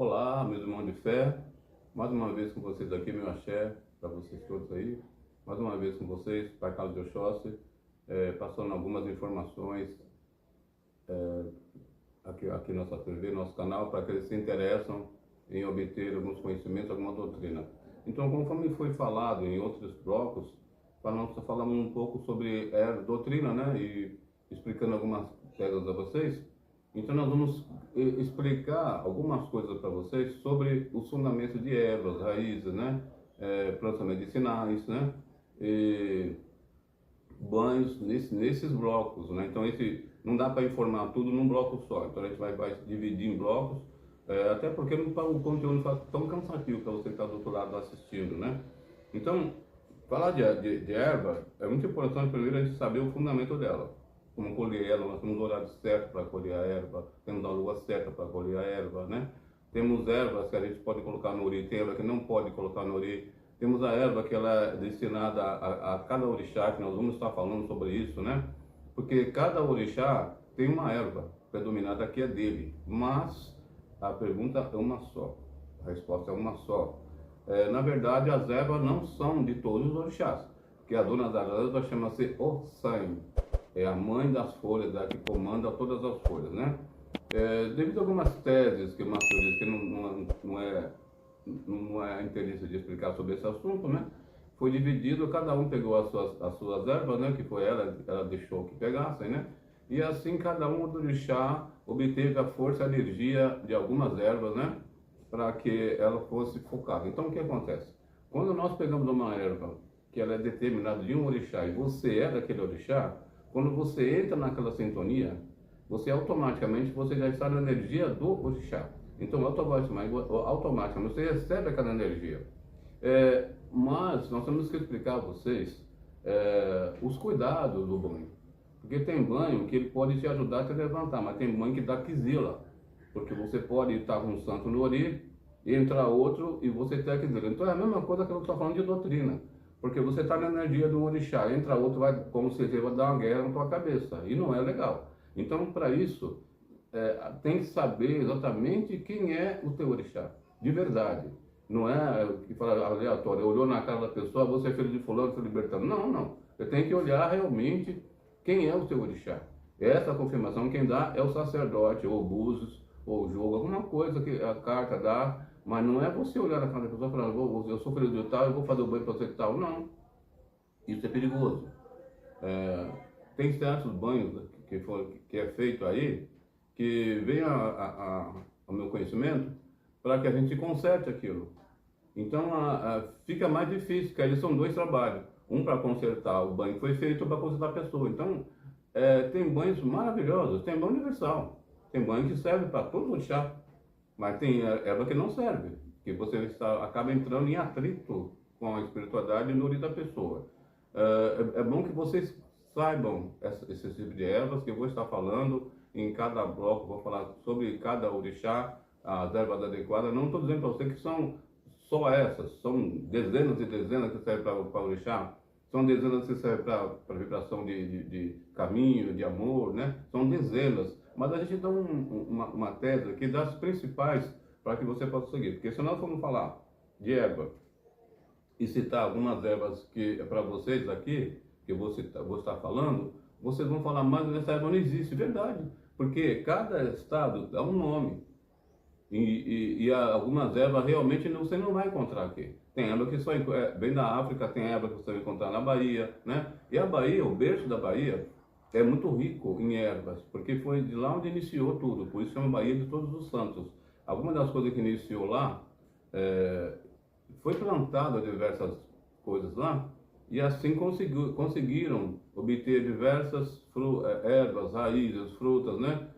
Olá, meus irmãos de fé, mais uma vez com vocês aqui, meu axé, para vocês todos aí, mais uma vez com vocês, Pai Carlos de Oxóssi, passando algumas informações aqui na nossa TV, nosso canal, para que eles se interessam em obter alguns conhecimentos, alguma doutrina. Então, conforme foi falado em outros blocos, nós falamos um pouco sobre doutrina, né, e explicando algumas coisas a vocês. Então nós vamos explicar algumas coisas para vocês sobre os fundamentos de ervas, raízes, né, plantas medicinais, né, e banhos nesses blocos, né. Então não dá para informar tudo num bloco só. Então a gente vai dividir em blocos, até porque o conteúdo não fica tão cansativo para você que está do outro lado assistindo, né. Então falar de erva é muito importante primeiro a gente saber o fundamento dela. Como colher ela, nós temos o horário certo para colher a erva, temos a lua certa para colher a erva, né? Temos ervas que a gente pode colocar no ori, tem erva que não pode colocar no ori. Temos a erva que ela é destinada a cada orixá, que nós vamos estar falando sobre isso, né? Porque cada orixá tem uma erva predominada que é dele, mas a pergunta é uma só, a resposta é uma só. Na verdade, as ervas não são de todos os orixás, que a dona das ervas chama-se Ossan. É a mãe das folhas, que comanda todas as folhas, né? Devido a algumas teses, que umas teorias que não é interesse de explicar sobre esse assunto, né? Foi dividido, cada um pegou as suas ervas, né? Que foi ela deixou que pegassem, né? E assim cada um do orixá obteve a força, a energia de algumas ervas, né? Para que ela fosse focada. Então o que acontece? Quando nós pegamos uma erva que ela é determinada de um orixá e você é daquele orixá, quando você entra naquela sintonia, você automaticamente já está na energia do orixá. Então automaticamente você recebe aquela energia. Mas nós temos que explicar a vocês os cuidados do banho. Porque tem banho que ele pode te ajudar a te levantar, mas tem banho que dá quizila. Porque você pode estar com um santo no ori, entrar outro e você ter quizila. Então é a mesma coisa que eu estou falando de doutrina. Porque você está na energia do orixá, entra outro, como se ele vai dar uma guerra na tua cabeça. E não é legal. Então, para isso, tem que saber exatamente quem é o teu orixá. De verdade. Não é que fala aleatório. Olhou na cara da pessoa, você é filho de fulano, filho de libertano. Não, não. Você tem que olhar realmente quem é o teu orixá. Essa confirmação quem dá é o sacerdote, ou Búzios, ou o jogo, alguma coisa que a carta dá. Mas não é você olhar na cara da pessoa e falar, eu sou filho de tal, eu vou fazer o banho para você de tal. Não. Isso é perigoso. Tem certos banhos que é feito aí, que vem ao meu conhecimento, para que a gente conserte aquilo. Então fica mais difícil, porque aí são dois trabalhos. Um para consertar o banho que foi feito, para consertar a pessoa. Então, tem banhos maravilhosos, tem banho universal. Tem banho que serve para todo o chá. Mas tem erva que não serve, que você acaba entrando em atrito com a espiritualidade no ori da pessoa. É bom que vocês saibam esse tipo de ervas que eu vou estar falando em cada bloco, vou falar sobre cada orixá, as ervas adequadas. Não estou dizendo para você que são só essas, são dezenas e dezenas que servem para o orixá, são dezenas que servem para vibração de caminho, de amor, né? São dezenas. Mas a gente dá uma tese aqui das principais para que você possa seguir. Porque se nós formos falar de erva e citar algumas ervas que é para vocês aqui, que eu vou estar falando, vocês vão falar, mas essa erva não existe. Verdade. Porque cada estado dá um nome. E algumas ervas realmente você não vai encontrar aqui. Tem erva que só vem da África, tem erva que você vai encontrar na Bahia, né? E a Bahia, o berço da Bahia, é muito rico em ervas, porque foi de lá onde iniciou tudo, por isso chama Bahia de Todos os Santos. Algumas das coisas que iniciou lá, foi plantada diversas coisas lá, e assim conseguiram obter diversas ervas, raízes, frutas, né?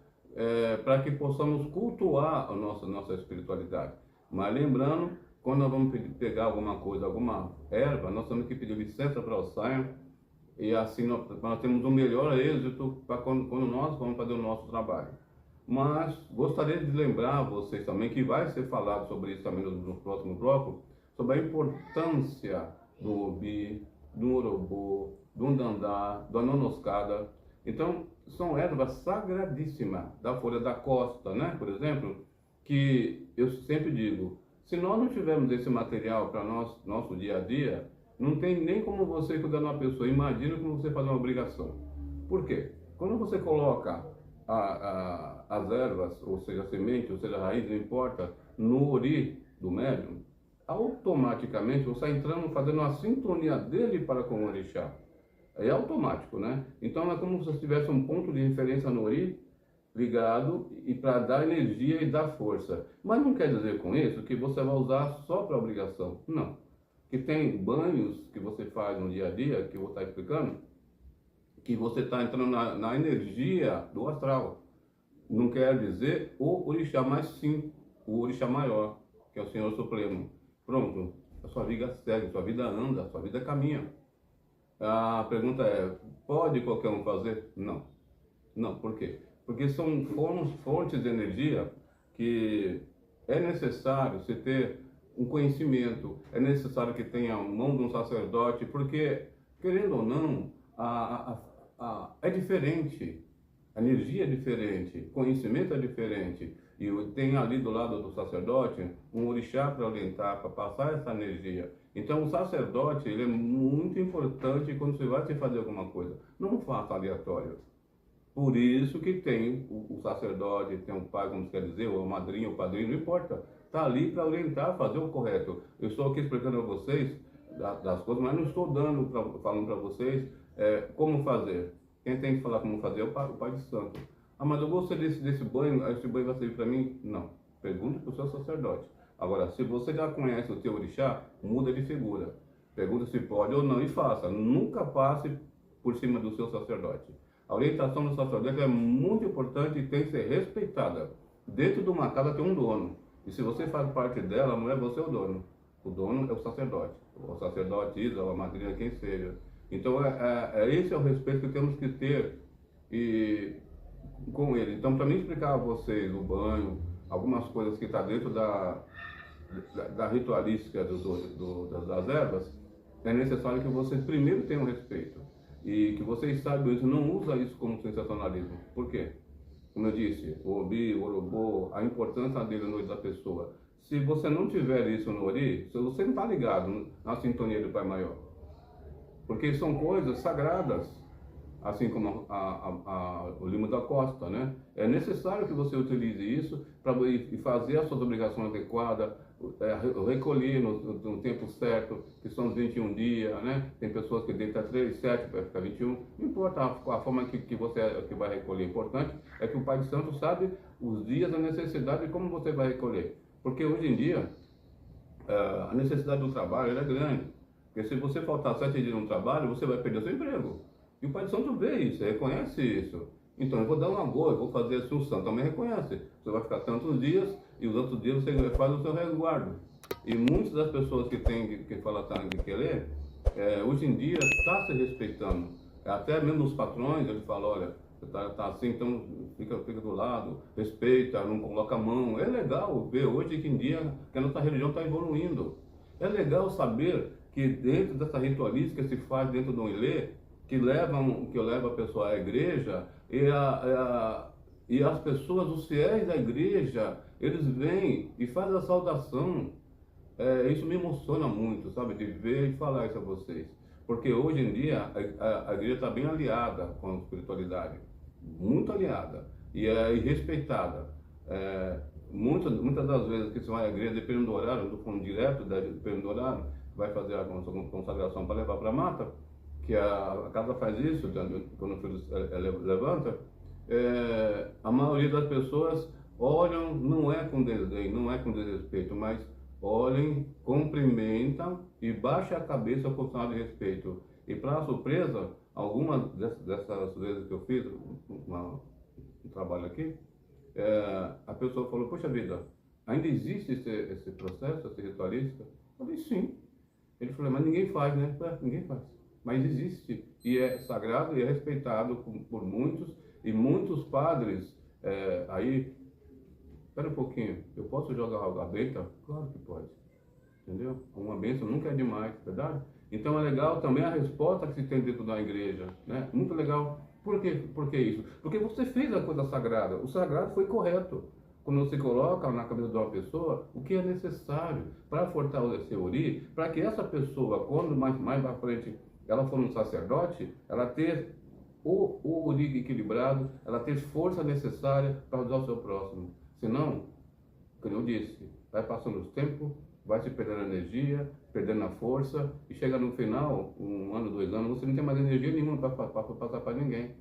Para que possamos cultuar a nossa espiritualidade. Mas lembrando, quando nós vamos pegar alguma coisa, alguma erva, nós temos que pedir licença para o Ossan, e assim nós temos um melhor êxito para quando nós vamos fazer o nosso trabalho. Mas gostaria de lembrar a vocês também que vai ser falado sobre isso também no próximo bloco, sobre a importância do Obi, do Urubô, do Ndandá, do Anonoscada. Então, são ervas sagradíssimas, da folha da costa, né? Por exemplo, que eu sempre digo, se nós não tivermos esse material para nosso dia a dia, não tem nem como você cuidar de uma pessoa. Imagina como você fazer uma obrigação. Por quê? Quando você coloca as ervas, ou seja, a semente, ou seja, a raiz, não importa, no ori do médium, automaticamente você está entrando, fazendo uma sintonia dele para com o orixá. É automático, né? Então é como se você tivesse um ponto de referência no ori ligado e para dar energia e dar força. Mas não quer dizer com isso que você vai usar só para obrigação. Não. Que tem banhos que você faz no dia a dia, que eu vou estar explicando, que você está entrando na energia do astral. Não quer dizer o orixá, mas sim o orixá maior, que é o Senhor Supremo. Pronto, a sua vida segue, a sua vida anda, a sua vida caminha. A pergunta é, pode qualquer um fazer? Não. Não, por quê? Porque são fontes de energia que é necessário você ter um conhecimento, é necessário que tenha a mão de um sacerdote, porque, querendo ou não, é diferente, a energia é diferente, conhecimento é diferente, e tem ali do lado do sacerdote um orixá para orientar, para passar essa energia. Então o sacerdote, ele é muito importante quando você vai se fazer alguma coisa, não faça aleatório. Por isso que tem o sacerdote, tem o pai, como quer dizer, ou a madrinha, o padrinho, não importa. Está ali para orientar, fazer o correto. Eu estou aqui explicando a vocês das coisas, mas não estou falando para vocês como fazer. Quem tem que falar como fazer é o pai de santo. Ah, mas eu gostei desse banho, esse banho vai servir para mim? Não. Pergunte para o seu sacerdote. Agora, se você já conhece o teu orixá, muda de figura. Pergunta se pode ou não e faça. Nunca passe por cima do seu sacerdote. A orientação do sacerdote é muito importante e tem que ser respeitada. Dentro de uma casa tem um dono. E se você faz parte dela, não é você o dono. O dono é o sacerdote. O sacerdotisa, ou a madrinha, quem seja. Então, esse é o respeito que temos que ter com ele. Então, para mim explicar a vocês o banho, algumas coisas que está dentro da ritualística das ervas, é necessário que vocês primeiro tenham respeito. E que vocês saibam isso, não usa isso como sensacionalismo. Por quê? Como eu disse, o Obi, o Orobô, a importância dele no olho da pessoa. Se você não tiver isso no Ori, você não está ligado na sintonia do Pai Maior. Porque são coisas sagradas, assim como o limo da costa, né? É necessário que você utilize isso para fazer as suas obrigações adequadas, recolher no tempo certo, que são os 21 dias, né? Tem pessoas que deitam 3, 7 para ficar 21. Não importa a forma que você vai recolher. O importante é que o Pai de Santo sabe os dias, a necessidade e como você vai recolher. Porque hoje em dia, a necessidade do trabalho é grande. Porque se você faltar 7 dias no trabalho, você vai perder o seu emprego. E o Pai de Santo vê isso, reconhece isso. Então eu vou dar uma boa, eu vou fazer isso, o santo também reconhece. Você vai ficar tantos dias e os outros dias você faz o seu resguardo. E muitas das pessoas que falam de querer, hoje em dia está se respeitando. Até mesmo os patrões, eles falam, olha, você tá assim, então fica do lado, respeita, não coloca a mão. É legal ver hoje em dia que a nossa religião está evoluindo. É legal saber que dentro dessa ritualística que se faz dentro do Ilê, que leva a pessoa à igreja, e as pessoas, os fiéis da igreja, eles vêm e fazem a saudação. Isso me emociona muito, sabe, de ver e falar isso a vocês. Porque hoje em dia a igreja está bem aliada com a espiritualidade, muito aliada e respeitada. Muitas das vezes que você vai à igreja, dependendo do horário, do fundo direto, dependendo do horário, vai fazer a consagração para levar para a mata, que a casa faz isso, quando o filho levanta, a maioria das pessoas olham, não é com desdém, não é com desrespeito, mas olhem, cumprimentam e baixam a cabeça com sinal de respeito. E para surpresa, algumas dessas vezes que eu fiz um trabalho aqui, a pessoa falou, poxa vida, ainda existe esse processo, esse ritualista? Eu falei, sim. Ele falou, mas ninguém faz, né? Ninguém faz. Mas existe, e é sagrado e é respeitado por muitos, e muitos padres, aí, espera um pouquinho, eu posso jogar a bênção? Claro que pode, entendeu? Uma bênção nunca é demais, verdade? Então é legal também a resposta que se tem dentro da igreja, né? Muito legal. Por que isso? Porque você fez a coisa sagrada, o sagrado foi correto. quando você coloca na cabeça de uma pessoa o que é necessário para fortalecer o Ori, para que essa pessoa, quando mais para frente ela for um sacerdote, ela ter o Ori equilibrado, ela ter força necessária para ajudar o seu próximo. Senão, como eu disse, vai passando os tempos, vai se perdendo a energia, perdendo a força, e chega no final, 1 ano, 2 anos, você não tem mais energia nenhuma para passar para ninguém.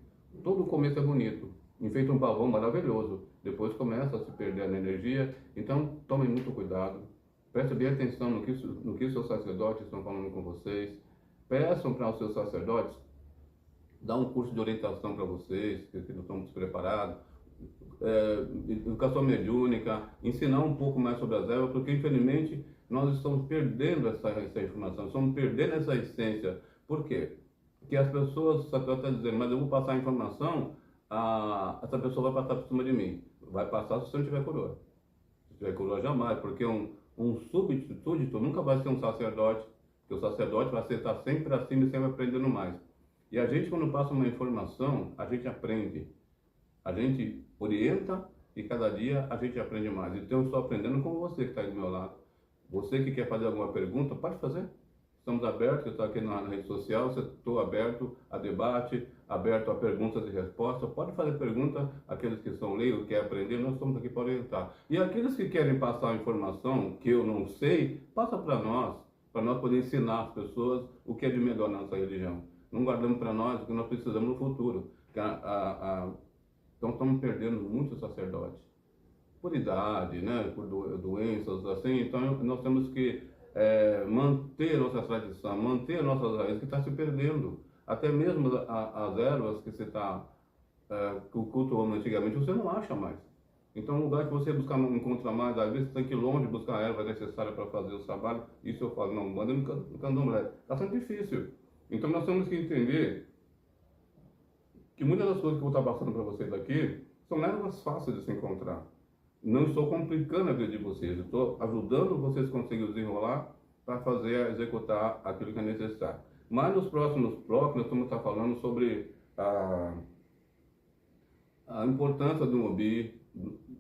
Todo o começo é bonito, enfeita um pavão maravilhoso, depois começa a se perder a energia, então tomem muito cuidado, prestem bem atenção no que os seus sacerdotes estão falando com vocês, peçam para os seus sacerdotes dar um curso de orientação para vocês, que não estão despreparados, educação mediúnica, ensinar um pouco mais sobre as ervas, porque infelizmente nós estamos perdendo essa informação, estamos perdendo essa essência. Por quê? Porque as pessoas só estão dizendo, mas eu vou passar a informação, essa pessoa vai passar por cima de mim. Vai passar se você não tiver coroa. Se tiver coroa, jamais, porque um súdito nunca vai ser um sacerdote, porque o sacerdote vai estar sempre acima e sempre aprendendo mais. E a gente, quando passa uma informação, a gente aprende. A gente orienta e cada dia a gente aprende mais. Então eu estou aprendendo com você que está aí do meu lado. Você que quer fazer alguma pergunta, pode fazer. Estamos abertos, eu estou aqui na rede social, estou aberto a debate, aberto a perguntas e respostas. Pode fazer pergunta, aqueles que são leigos, querem aprender, nós estamos aqui para orientar. E aqueles que querem passar a informação que eu não sei, passa para nós poder ensinar as pessoas o que é de melhor na nossa religião. Não guardamos para nós o que nós precisamos no futuro. Então estamos perdendo muitos sacerdotes por idade, né, por doenças, assim. Então nós temos que manter nossa tradição, manter nossas raízes, que está se perdendo. Até mesmo as ervas que você está cultuando antigamente, você não acha mais. Então, um lugar que você buscar não encontra mais, às vezes você tem que ir longe buscar a erva necessária para fazer o trabalho. Isso eu falo, não, manda no candomblé. Está sendo difícil. Então nós temos que entender que muitas das coisas que eu vou estar passando para vocês aqui são ervas fáceis de se encontrar. Não estou complicando a vida de vocês, estou ajudando vocês a conseguir desenrolar para executar aquilo que é necessário. Mas nos próximos blocos nós vamos estar falando sobre a importância do Obi,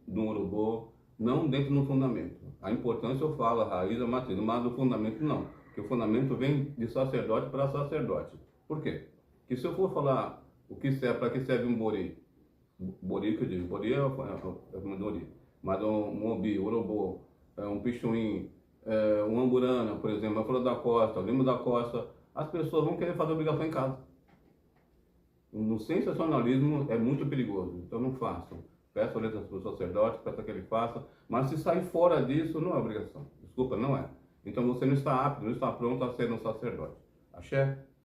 do Urubô, não dentro do fundamento. A importância eu falo, a raiz, a matriz, mas o fundamento não. Porque o fundamento vem de sacerdote para sacerdote. Por quê? Porque se eu for falar o que serve, para que serve um bori, bori que eu digo, bori é um dori, mas um obi, urubô, um pichuim, um amburana, por exemplo, a flor da costa, o limo da costa, as pessoas vão querer fazer obrigação em casa. No sensacionalismo é muito perigoso, então não façam. Peço orientação para o sacerdote, peço que ele faça, mas se sair fora disso, não é obrigação. Desculpa, não é. Então você não está apto, não está pronto a ser um sacerdote. Axé?